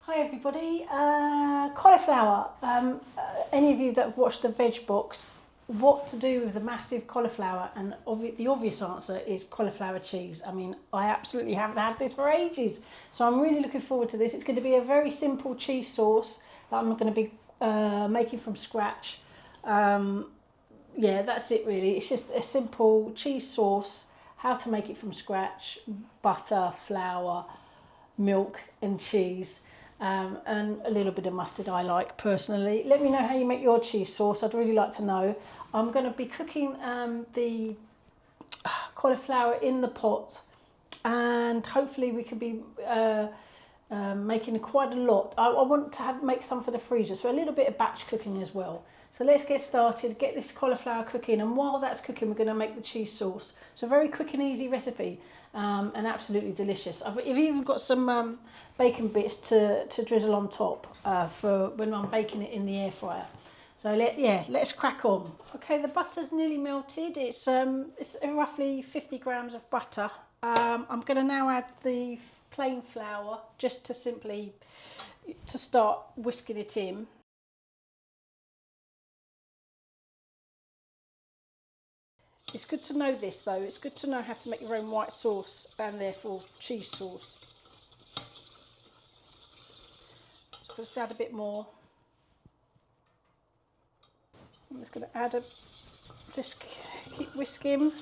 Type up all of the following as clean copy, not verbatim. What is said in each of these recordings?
Hi everybody, cauliflower. Any of you that have watched the veg box, what to do with the massive cauliflower? And the obvious answer is cauliflower cheese. I mean, I absolutely haven't had this for ages. So I'm really looking forward to this. It's going to be a very simple cheese sauce that I'm going to be making from scratch. Yeah, that's it really. It's just a simple cheese sauce, how to make it from scratch, butter, flour, milk and cheese. And a little bit of mustard I like personally. Let me know how you make your cheese sauce. I'd really like to know. I'm going to be cooking the cauliflower in the pot, and hopefully we can be making quite a lot. I want to make some for the freezer, so a little bit of batch cooking as well. So let's get started, get this cauliflower cooking, and while that's cooking we're going to make the cheese sauce. So very quick and easy recipe, and absolutely delicious. I've even got some bacon bits to drizzle on top for when I'm baking it in the air fryer. So let's crack on. Okay, the butter's nearly melted. It's roughly 50 grams of butter. I'm going to now add the plain flour just to start whisking it in. It's good to know this though, it's good to know how to make your own white sauce and therefore cheese sauce. So I'm just add a bit more. I'm just going to add just keep whisking.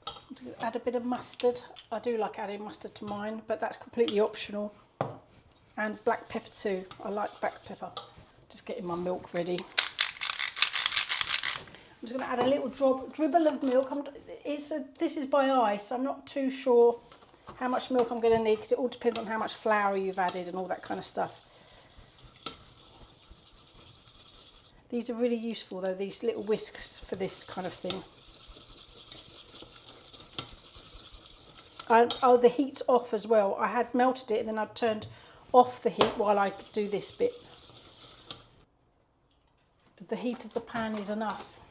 I'm going to add a bit of mustard. I do like adding mustard to mine, but that's completely optional. And black pepper too, I like black pepper. Just getting my milk ready. I'm just going to add a little dribble of milk. This is by eye, so I'm not too sure how much milk I'm going to need because it all depends on how much flour you've added and all that kind of stuff. These are really useful though, these little whisks for this kind of thing. Oh, the heat's off as well. I had melted it and then I'd turned off the heat while I do this bit. The heat of the pan is enough.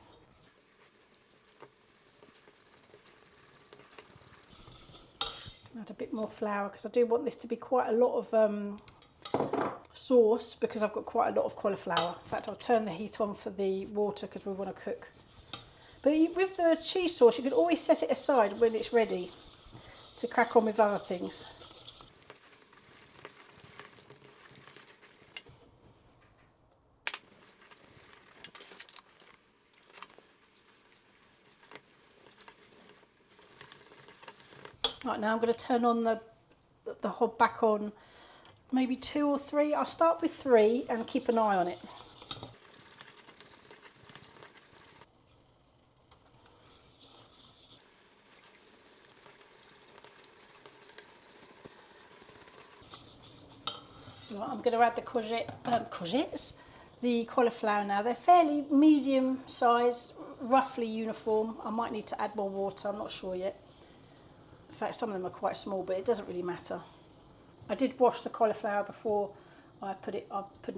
Add a bit more flour because I do want this to be quite a lot of sauce because I've got quite a lot of cauliflower. In fact, I'll turn the heat on for the water because we want to cook. But with the cheese sauce, you can always set it aside when it's ready to crack on with other things. Right, now I'm going to turn on the hob back on, maybe 2 or 3. I'll start with 3 and keep an eye on it. Right, I'm going to add the courgettes, the cauliflower now. They're fairly medium size, roughly uniform. I might need to add more water, I'm not sure yet. In fact, some of them are quite small, but it doesn't really matter. I did wash the cauliflower before I'm putting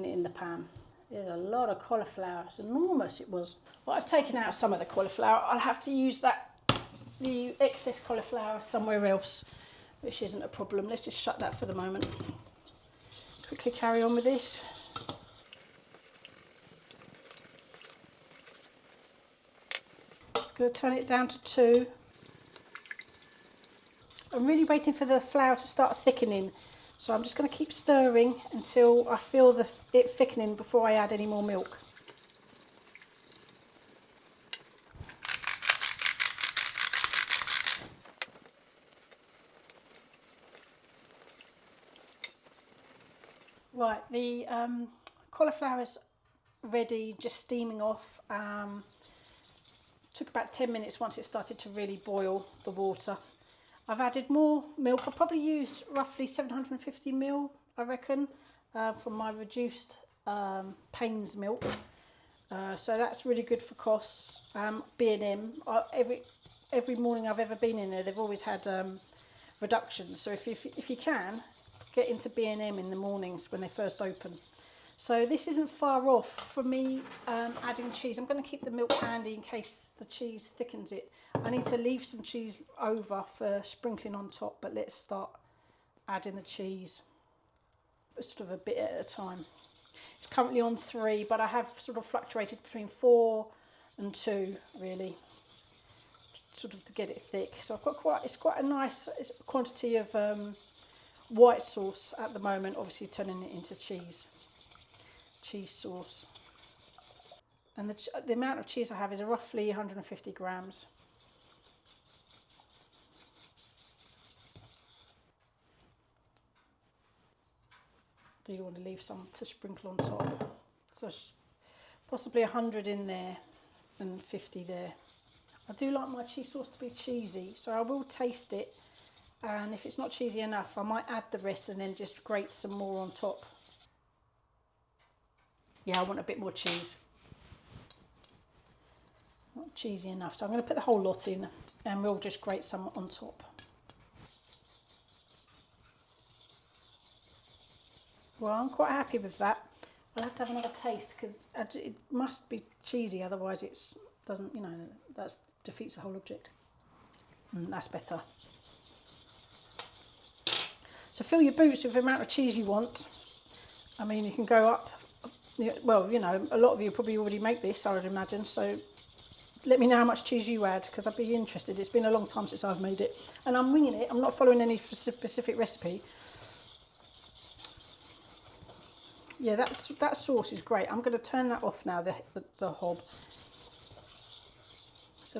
it in the pan. There's a lot of cauliflower, it's enormous it was. Well, I've taken out some of the cauliflower. I'll have to use the excess cauliflower somewhere else, which isn't a problem. Let's just shut that for the moment. Quickly carry on with this. Just going to turn it down to 2. I'm really waiting for the flour to start thickening, so I'm just going to keep stirring until I feel it thickening before I add any more milk. Right, the cauliflower is ready, just steaming off. Took about 10 minutes once it started to really boil the water. I've added more milk. I probably used roughly 750 ml, I reckon, from my reduced Payne's milk. So that's really good for costs. B&M, every morning I've ever been in there, they've always had reductions. So if you can, get into B&M in the mornings when they first open. So this isn't far off from me adding cheese. I'm going to keep the milk handy in case the cheese thickens it. I need to leave some cheese over for sprinkling on top, but let's start adding the cheese. sort of a bit at a time. It's currently on 3, but I have sort of fluctuated between 4 and 2 really, sort of to get it thick. So I've got quite a nice quantity of white sauce at the moment, obviously turning it into cheese sauce. And the amount of cheese I have is roughly 150 grams. Do you want to leave some to sprinkle on top? So possibly 100 in there and 50 there. I do like my cheese sauce to be cheesy, so I will taste it, and if it's not cheesy enough I might add the rest and then just grate some more on top. Yeah, I want a bit more cheese. Not cheesy enough, so I'm going to put the whole lot in and we'll just grate some on top. Well, I'm quite happy with that. I'll have to have another taste because it must be cheesy, otherwise it doesn't, you know, that defeats the whole object. That's better. So fill your boots with the amount of cheese you want. I mean, you can go up, well, you know, a lot of you probably already make this, I would imagine, so let me know how much cheese you add because I'd be interested. It's been a long time since I've made it, and I'm winging it. I'm not following any specific recipe. Yeah, that sauce is great. I'm going to turn that off now, the hob. It's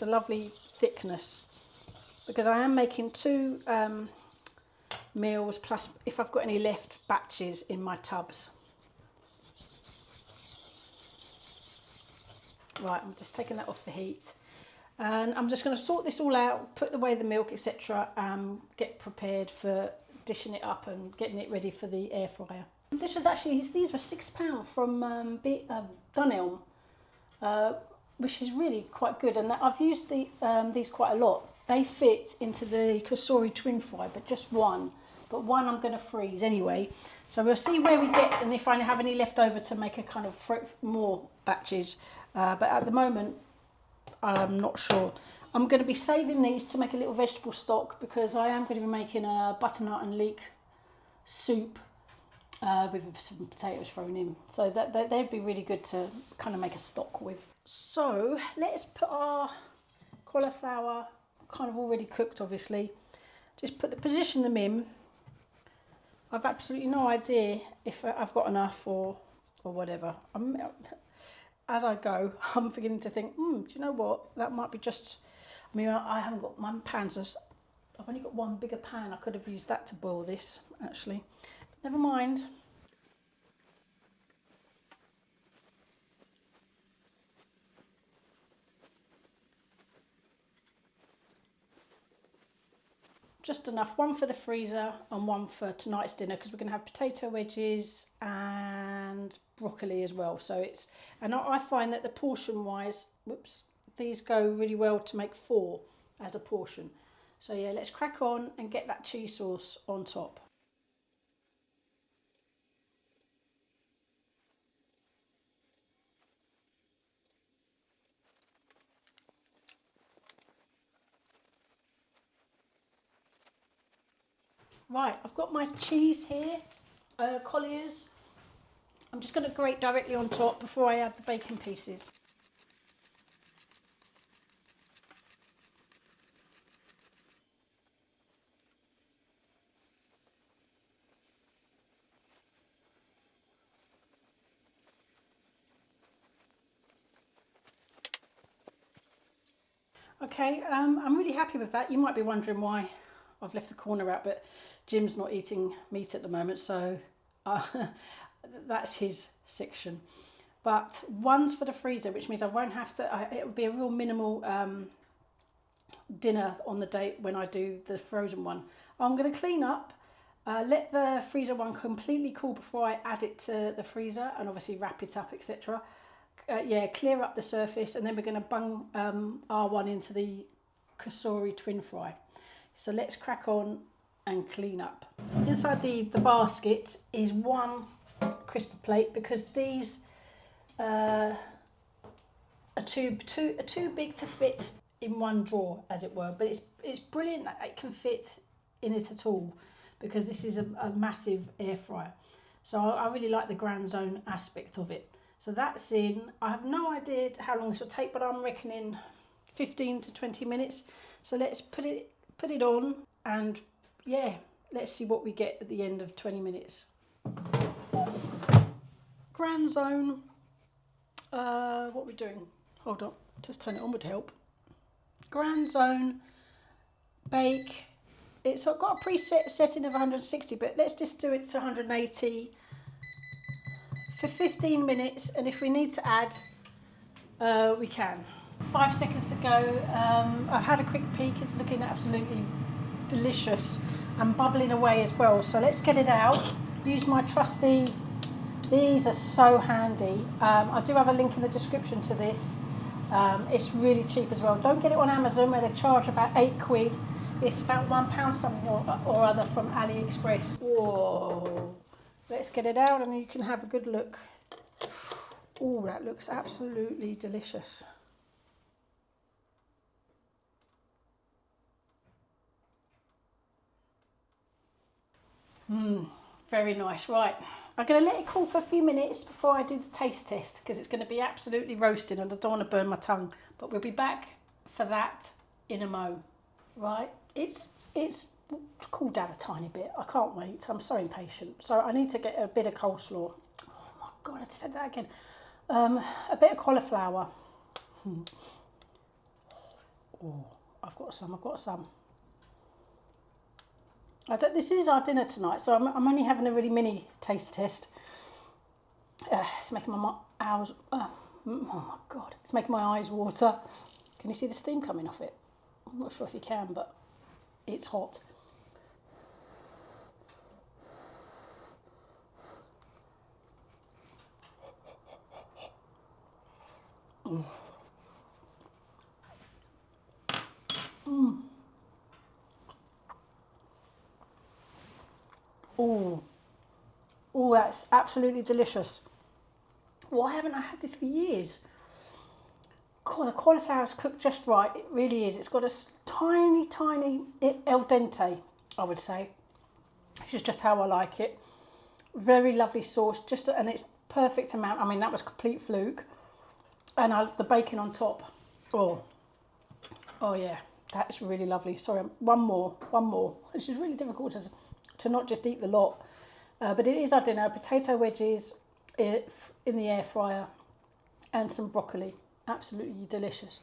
a lovely thickness because I am making 2 meals plus if I've got any left batches in my tubs. Right, I'm just taking that off the heat, and I'm just going to sort this all out, put away the milk, etc. Get prepared for dishing it up and getting it ready for the air fryer. This was actually, these were £6 from Dedham, which is really quite good, and I've used these quite a lot. They fit into the cauli twin fry, but just one. But one I'm going to freeze anyway. So we'll see where we get and if I have any left over to make a kind of more batches. But at the moment, I'm not sure. I'm going to be saving these to make a little vegetable stock because I am going to be making a butternut and leek soup with some potatoes thrown in. So they'd be really good to kind of make a stock with. So let's put our cauliflower, kind of already cooked obviously. Just position them in. I've absolutely no idea if I've got enough or whatever. As I go, I'm beginning to think, do you know what? That might be just, I mean, I haven't got, my pans, I've only got one bigger pan. I could have used that to boil this, actually. But never mind. Just enough, one for the freezer and one for tonight's dinner because we're going to have potato wedges and broccoli as well. So and I find that the portion wise, whoops, these go really well to make 4 as a portion. So yeah, let's crack on and get that cheese sauce on top. Right, I've got my cheese here, colliers. I'm just going to grate directly on top before I add the bacon pieces. Okay, I'm really happy with that. You might be wondering why I've left the corner out, but Jim's not eating meat at the moment, so that's his section. But one's for the freezer, which means I won't have to, it will be a real minimal dinner on the day when I do the frozen one. I'm going to clean up, let the freezer one completely cool before I add it to the freezer and obviously wrap it up, etc. Yeah, clear up the surface, and then we're going to bung our one into the cauli twin fry. So let's crack on and clean up. Inside the basket is one crisper plate because these are too big to fit in one drawer, as it were. But it's brilliant that it can fit in it at all because this is a massive air fryer. So I really like the grand zone aspect of it. So that's in. I have no idea how long this will take, but I'm reckoning 15 to 20 minutes. So let's put it on, and yeah, let's see what we get at the end of 20 minutes. Grand zone. What are we doing? Hold on, just turn it on would help. Grand zone, bake. It's got a preset setting of 160, but let's just do it to 180 for 15 minutes. And if we need to add, we can. 5 seconds to go. I've had a quick peek. It's looking absolutely delicious and bubbling away as well. So let's get it out. Use my trusty. These are so handy. I do have a link in the description to this. It's really cheap as well. Don't get it on Amazon where they charge about £8. It's about £1 something or other from AliExpress. Whoa! Let's get it out and you can have a good look. Oh, that looks absolutely delicious. Very nice. Right, I'm going to let it cool for a few minutes before I do the taste test, because it's going to be absolutely roasting and I don't want to burn my tongue. But we'll be back for that in a mo. Right, it's cooled down a tiny bit. I can't wait. I'm so impatient. So I need to get a bit of coleslaw. Oh my God, I said that again. A bit of cauliflower. Oh, I've got some. This is our dinner tonight, so I'm only having a really mini taste test. It's making my eyes. Oh my God! It's making my eyes water. Can you see the steam coming off it? I'm not sure if you can, but it's hot. Oh, that's absolutely delicious. Why haven't I had this for years? God, the cauliflower's cooked just right. It really is. It's got a tiny al dente, I would say. Which is just how I like it. Very lovely sauce, and it's perfect amount. I mean, that was complete fluke. And the bacon on top. Oh yeah, that is really lovely. Sorry, one more. This is really difficult to not just eat the lot. But it is our dinner. Potato wedges in the air fryer and some broccoli. Absolutely delicious.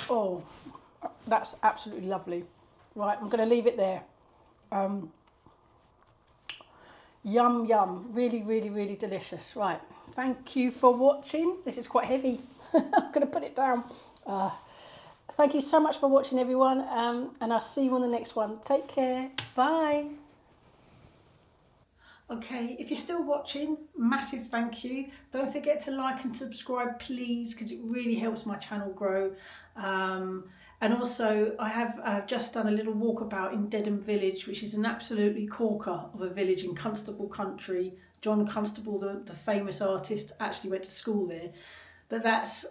Oh, that's absolutely lovely. Right, I'm going to leave it there. Yum, yum. Really delicious. Right, thank you for watching. This is quite heavy. I'm going to put it down. Thank you so much for watching, everyone, and I'll see you on the next one. Take care. Bye. Okay, if you're still watching, massive thank you. Don't forget to like and subscribe, please, because it really helps my channel grow. And also, I've just done a little walkabout in Dedham village, which is an absolutely corker of a village in Constable country. John Constable, the famous artist, actually went to school there. But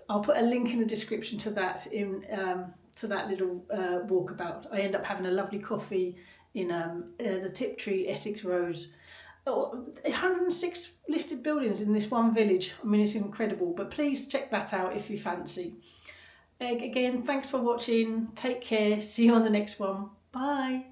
I'll put a link in the description to that to that little walkabout. I end up having a lovely coffee in the Tiptree, Essex Roads. 106 listed buildings in this one village. I mean, it's incredible. But please check that out if you fancy. Again, thanks for watching. Take care. See you on the next one. Bye.